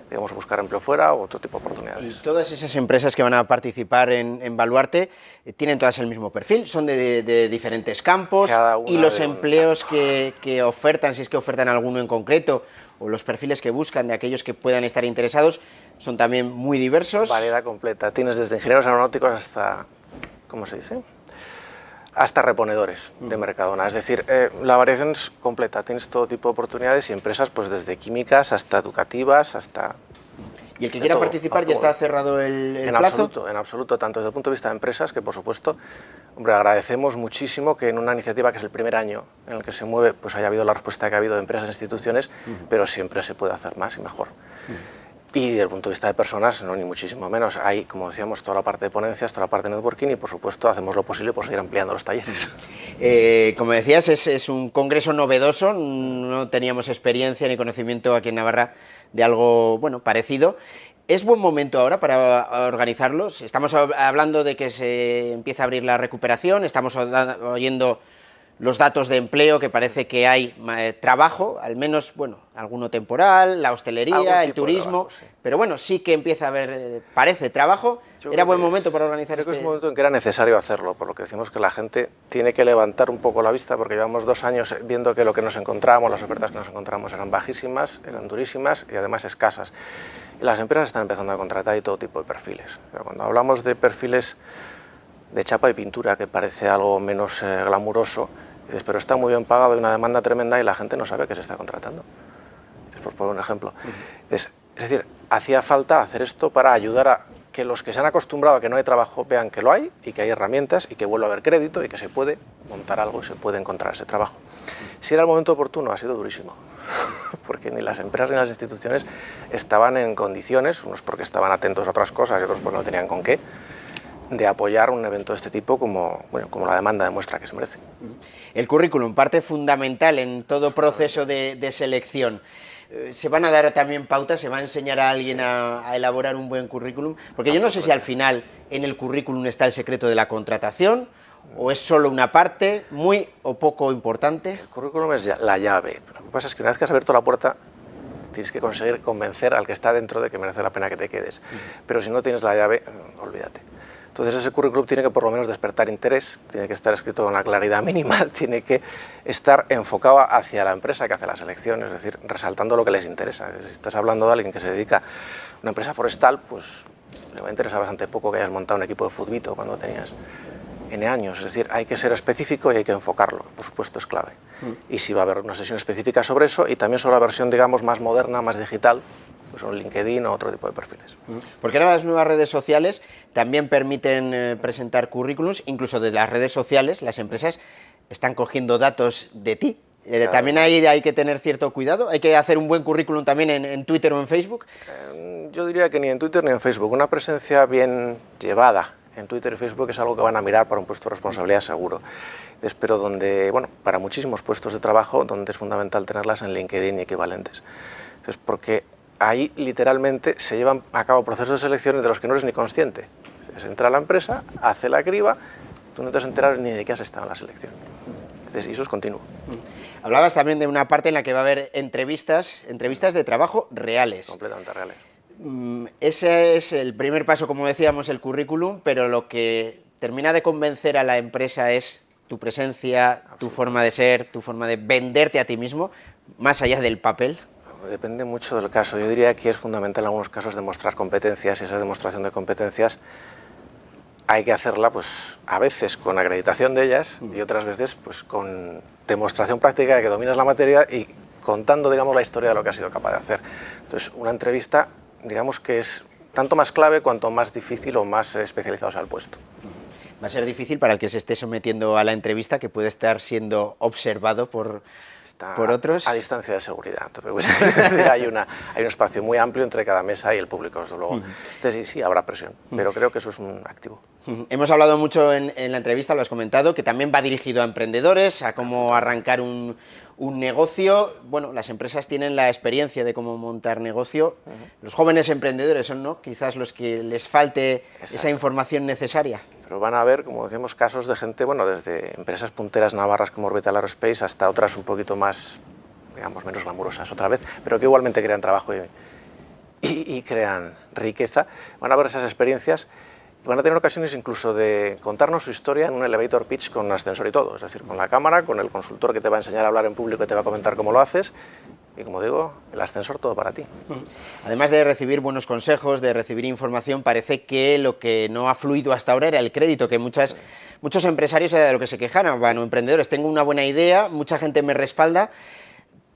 digamos, buscar empleo fuera o otro tipo de oportunidades. Y todas esas empresas que van a participar en Baluarte tienen todas el mismo perfil, son de diferentes campos y los empleos que ofertan, si es que ofertan alguno en concreto, o los perfiles que buscan de aquellos que puedan estar interesados, son también muy diversos. Variedad completa, tienes desde ingenieros aeronáuticos hasta, ¿cómo se dice?, hasta reponedores de Mercadona. Es decir, la variación es completa, tienes todo tipo de oportunidades y empresas pues desde químicas hasta educativas, hasta Y el que quiera participar ya está cerrado el plazo. En absoluto, tanto desde el punto de vista de empresas, que por supuesto, hombre, agradecemos muchísimo que en una iniciativa que es el primer año en el que se mueve, pues haya habido la respuesta que ha habido de empresas e instituciones, pero siempre se puede hacer más y mejor. Y desde el punto de vista de personas, no, ni muchísimo menos. Hay, como decíamos, toda la parte de ponencias, toda la parte de networking y, por supuesto, hacemos lo posible por seguir ampliando los talleres. Como decías, es un congreso novedoso, no teníamos experiencia ni conocimiento aquí en Navarra de algo, bueno, parecido. ¿Es buen momento ahora para organizarlos? Estamos hablando de que se empieza a abrir la recuperación, estamos oyendo los datos de empleo, que parece que hay trabajo, al menos, bueno, alguno temporal, la hostelería, el turismo, trabajo, sí. Pero bueno, sí que empieza a haber, parece, trabajo. ¿Era buen momento para organizar este? Creo que es un momento en que era necesario hacerlo, por lo que decimos que la gente tiene que levantar un poco la vista, porque llevamos 2 años viendo que lo que nos encontrábamos, las ofertas que nos encontramos eran bajísimas, eran durísimas y además escasas. Y las empresas están empezando a contratar y todo tipo de perfiles. Pero cuando hablamos de perfiles de chapa y pintura, que parece algo menos glamuroso, dices, pero está muy bien pagado y una demanda tremenda y la gente no sabe que se está contratando. Por poner un ejemplo. Es decir, hacía falta hacer esto para ayudar a que los que se han acostumbrado a que no hay trabajo vean que lo hay y que hay herramientas y que vuelva a haber crédito y que se puede montar algo y se puede encontrar ese trabajo. Si era el momento oportuno, ha sido durísimo, porque ni las empresas ni las instituciones estaban en condiciones, unos porque estaban atentos a otras cosas y otros porque no tenían con qué, de apoyar un evento de este tipo como la demanda demuestra que se merece. El currículum, parte fundamental en todo proceso de selección. ¿Se van a dar también pautas? ¿Se va a enseñar a alguien a elaborar un buen currículum? Porque yo no sé si al final en el currículum está el secreto de la contratación o es solo una parte muy o poco importante. El currículum es la llave. Lo que pasa es que una vez que has abierto la puerta tienes que conseguir convencer al que está dentro de que merece la pena que te quedes. Pero si no tienes la llave, olvídate. Entonces ese currículum tiene que por lo menos despertar interés, tiene que estar escrito con una claridad mínima, tiene que estar enfocado hacia la empresa que hace la selección, es decir, resaltando lo que les interesa. Si estás hablando de alguien que se dedica a una empresa forestal, pues le va a interesar bastante poco que hayas montado un equipo de futbito cuando tenías N años. Es decir, hay que ser específico y hay que enfocarlo, por supuesto es clave. Y si va a haber una sesión específica sobre eso y también sobre la versión, digamos, más moderna, más digital, pues un LinkedIn o otro tipo de perfiles. Porque ahora las nuevas redes sociales también permiten presentar currículums, incluso de las redes sociales las empresas están cogiendo datos de ti. También hay que tener cierto cuidado, hay que hacer un buen currículum también en Twitter o en Facebook. Yo diría que ni en Twitter ni en Facebook, una presencia bien llevada en Twitter y Facebook es algo que van a mirar para un puesto de responsabilidad seguro. Pero donde, bueno, para muchísimos puestos de trabajo, donde es fundamental tenerlas en LinkedIn y equivalentes. Entonces, porque ahí literalmente se llevan a cabo procesos de selección de los que no eres ni consciente. Se entra a la empresa, hace la criba, tú no te has enterado ni de qué has estado en la selección. Entonces, y eso es continuo. Hablabas también de una parte en la que va a haber entrevistas de trabajo reales. Completamente reales. Ese es el primer paso, como decíamos, el currículum, pero lo que termina de convencer a la empresa es tu presencia, tu forma de ser, tu forma de venderte a ti mismo, más allá del papel. Depende mucho del caso. Yo diría que es fundamental en algunos casos demostrar competencias y esa demostración de competencias hay que hacerla pues a veces con acreditación de ellas y otras veces pues con demostración práctica de que dominas la materia y contando, digamos, la historia de lo que has sido capaz de hacer. Entonces, una entrevista, digamos que es tanto más clave cuanto más difícil o más especializado sea el puesto. Va a ser difícil para el que se esté sometiendo a la entrevista, que puede estar siendo observado por otros. A distancia de seguridad. hay un espacio muy amplio entre cada mesa y el público, desde luego. Entonces, sí, habrá presión, pero creo que eso es un activo. Hemos hablado mucho en la entrevista, lo has comentado, que también va dirigido a emprendedores, a cómo arrancar un negocio. Bueno, las empresas tienen la experiencia de cómo montar negocio. Los jóvenes emprendedores son, ¿no?, quizás los que les falte esa información necesaria. Pero van a haber, como decíamos, casos de gente, bueno, desde empresas punteras navarras como Orbital Aerospace hasta otras un poquito más, digamos, menos glamurosas otra vez, pero que igualmente crean trabajo y crean riqueza. Van a ver esas experiencias y van a tener ocasiones incluso de contarnos su historia en un elevator pitch con ascensor y todo, es decir, con la cámara, con el consultor que te va a enseñar a hablar en público y te va a comentar cómo lo haces. Y como digo, el ascensor todo para ti. Además de recibir buenos consejos, de recibir información, parece que lo que no ha fluido hasta ahora era el crédito, que muchos empresarios era de lo que se quejaban, bueno, emprendedores, tengo una buena idea, mucha gente me respalda,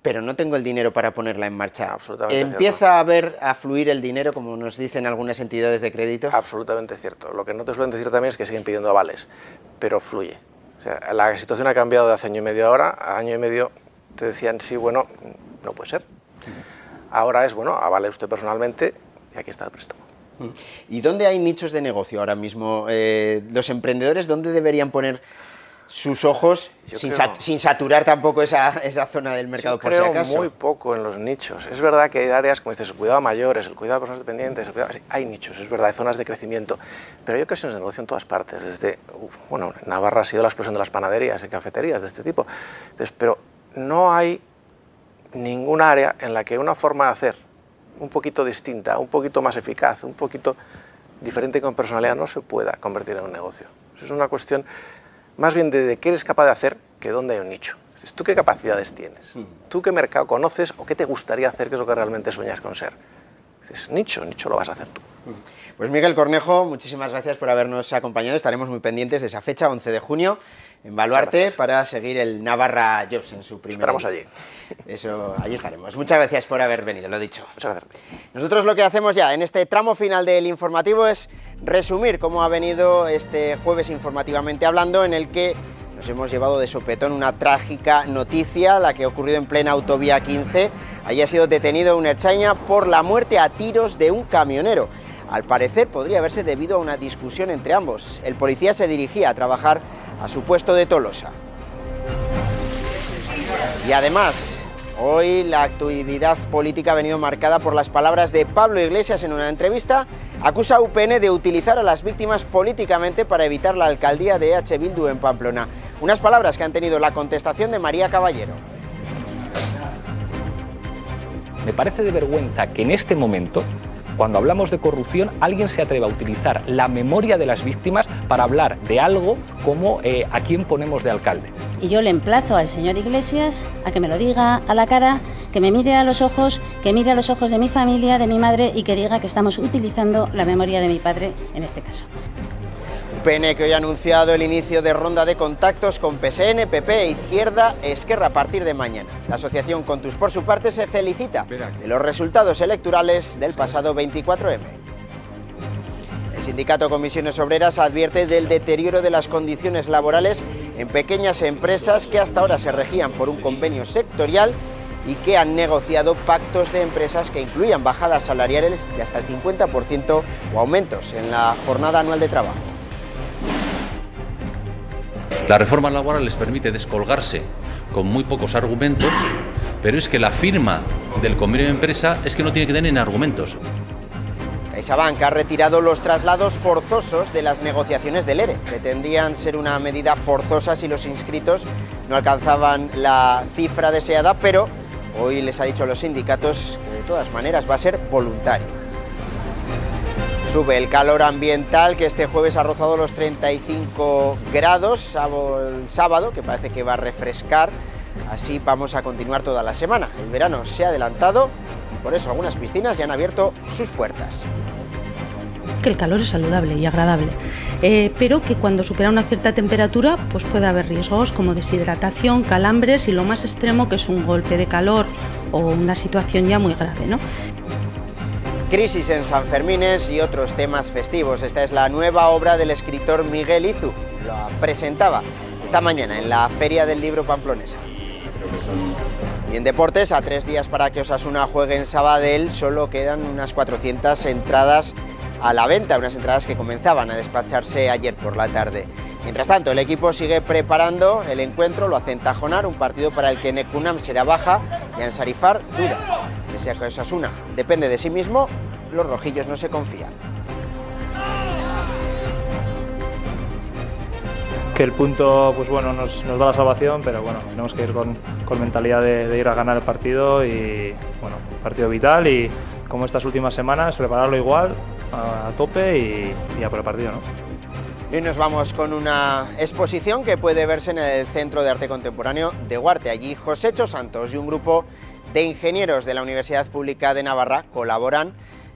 pero no tengo el dinero para ponerla en marcha. Absolutamente ¿Empieza a fluir el dinero, como nos dicen algunas entidades de crédito? Absolutamente cierto. Lo que no te suelen decir también es que siguen pidiendo avales, pero fluye. O sea, la situación ha cambiado de hace año y medio ahora. A año y medio te decían, sí, bueno, no puede ser. Ahora es, bueno, avale usted personalmente y aquí está el préstamo. ¿Y dónde hay nichos de negocio ahora mismo? ¿Los emprendedores dónde deberían poner sus ojos sin saturar tampoco esa zona del mercado, por si acaso? Creo muy poco en los nichos. Es verdad que hay áreas, como dices, el cuidado a mayores, el cuidado a personas dependientes, hay nichos, es verdad, hay zonas de crecimiento, pero hay ocasiones de negocio en todas partes. Bueno, Navarra ha sido la explosión de las panaderías y cafeterías de este tipo. Entonces, pero no hay ningún área en la que una forma de hacer un poquito distinta, un poquito más eficaz, un poquito diferente con personalidad no se pueda convertir en un negocio. Es una cuestión más bien de qué eres capaz de hacer que dónde hay un nicho. ¿Tú qué capacidades tienes? ¿Tú qué mercado conoces o qué te gustaría hacer, que es lo que realmente sueñas con ser? Dices, nicho lo vas a hacer tú. Pues Miguel Cornejo, muchísimas gracias por habernos acompañado. Estaremos muy pendientes de esa fecha, 11 de junio, en Baluarte, para seguir el Navarra Jobs en su primer... Esperamos allí. Eso, allí estaremos. Muchas gracias por haber venido, lo dicho. Muchas gracias. Nosotros lo que hacemos ya en este tramo final del informativo es resumir cómo ha venido este jueves informativamente hablando, en el que nos hemos llevado de sopetón una trágica noticia, la que ha ocurrido en plena autovía 15. Allí ha sido detenido un ertzaina por la muerte a tiros de un camionero. Al parecer podría haberse debido a una discusión entre ambos. El policía se dirigía a trabajar a su puesto de Tolosa. Y además, hoy la actividad política ha venido marcada por las palabras de Pablo Iglesias en una entrevista. Acusa a UPN de utilizar a las víctimas políticamente para evitar la alcaldía de EH Bildu en Pamplona. Unas palabras que han tenido la contestación de María Caballero. Me parece de vergüenza que en este momento, cuando hablamos de corrupción, alguien se atreva a utilizar la memoria de las víctimas para hablar de algo como a quién ponemos de alcalde. Y yo le emplazo al señor Iglesias a que me lo diga a la cara, que me mire a los ojos, que mire a los ojos de mi familia, de mi madre, y que diga que estamos utilizando la memoria de mi padre en este caso. UPN, que hoy ha anunciado el inicio de ronda de contactos con PSN, PP e Izquierda Esquerra a partir de mañana. La asociación Contus, por su parte, se felicita de los resultados electorales del pasado 24M. El sindicato Comisiones Obreras advierte del deterioro de las condiciones laborales en pequeñas empresas que hasta ahora se regían por un convenio sectorial y que han negociado pactos de empresas que incluían bajadas salariales de hasta el 50% o aumentos en la jornada anual de trabajo. La reforma laboral les permite descolgarse con muy pocos argumentos, pero es que la firma del convenio de empresa es que no tiene que tener argumentos. CaixaBank ha retirado los traslados forzosos de las negociaciones del ERE. Pretendían ser una medida forzosa si los inscritos no alcanzaban la cifra deseada, pero hoy les ha dicho a los sindicatos que de todas maneras va a ser voluntario. Sube el calor ambiental, que este jueves ha rozado los 35 grados, el sábado, que parece que va a refrescar. Así vamos a continuar toda la semana. El verano se ha adelantado y por eso algunas piscinas ya han abierto sus puertas. Que el calor es saludable y agradable, pero que cuando supera una cierta temperatura pues puede haber riesgos como deshidratación, calambres y lo más extremo, que es un golpe de calor o una situación ya muy grave, ¿no? Crisis en Sanfermines y otros temas festivos. Esta es la nueva obra del escritor Miguel Izu. Lo presentaba esta mañana en la Feria del Libro Pamplonesa. Y en deportes, a 3 días para que Osasuna juegue en Sabadell, solo quedan unas 400 entradas a la venta, unas entradas que comenzaban a despacharse ayer por la tarde. Mientras tanto, el equipo sigue preparando el encuentro, lo hace en Tajonar, un partido para el que Nekunam será baja y Ansarifar duda. Pese a que Osasuna depende de sí mismo, los rojillos no se confían. Que el punto, pues bueno, nos da la salvación, pero bueno, tenemos que ir con mentalidad de ir a ganar el partido y, bueno, partido vital y como estas últimas semanas, prepararlo igual, a tope y a por el partido, ¿no? Y nos vamos con una exposición que puede verse en el Centro de Arte Contemporáneo de Huarte. Allí Josécho Santos y un grupo de ingenieros de la Universidad Pública de Navarra colaboran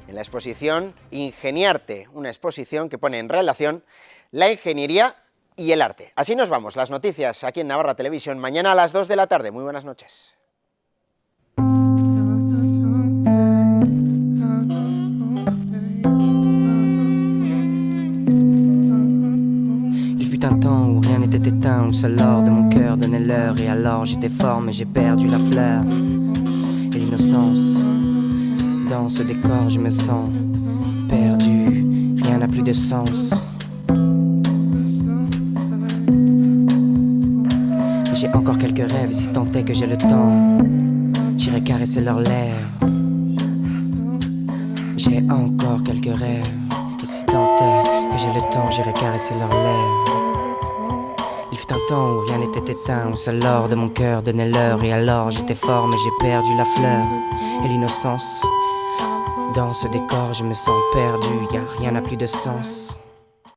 en la exposición Ingeniarte, una exposición que pone en relación la ingeniería y el arte. Así nos vamos, las noticias aquí en Navarra Televisión, mañana a las 2 de la tarde. Muy buenas noches. était éteint, où seul l'or de mon cœur donnait l'heure. Et alors j'étais fort mais j'ai perdu la fleur et l'innocence. Dans ce décor je me sens perdu, rien n'a plus de sens. J'ai encore quelques rêves et si tant est que j'ai le temps, j'irai caresser leurs lèvres. J'ai encore quelques rêves et si tant est que j'ai le temps, j'irai caresser leurs lèvres. Il fut un temps où rien n'était éteint, où seul l'or de mon cœur donnait l'heure. Et alors j'étais fort mais j'ai perdu la fleur et l'innocence. Dans ce décor je me sens perdu, rien n'a plus de sens.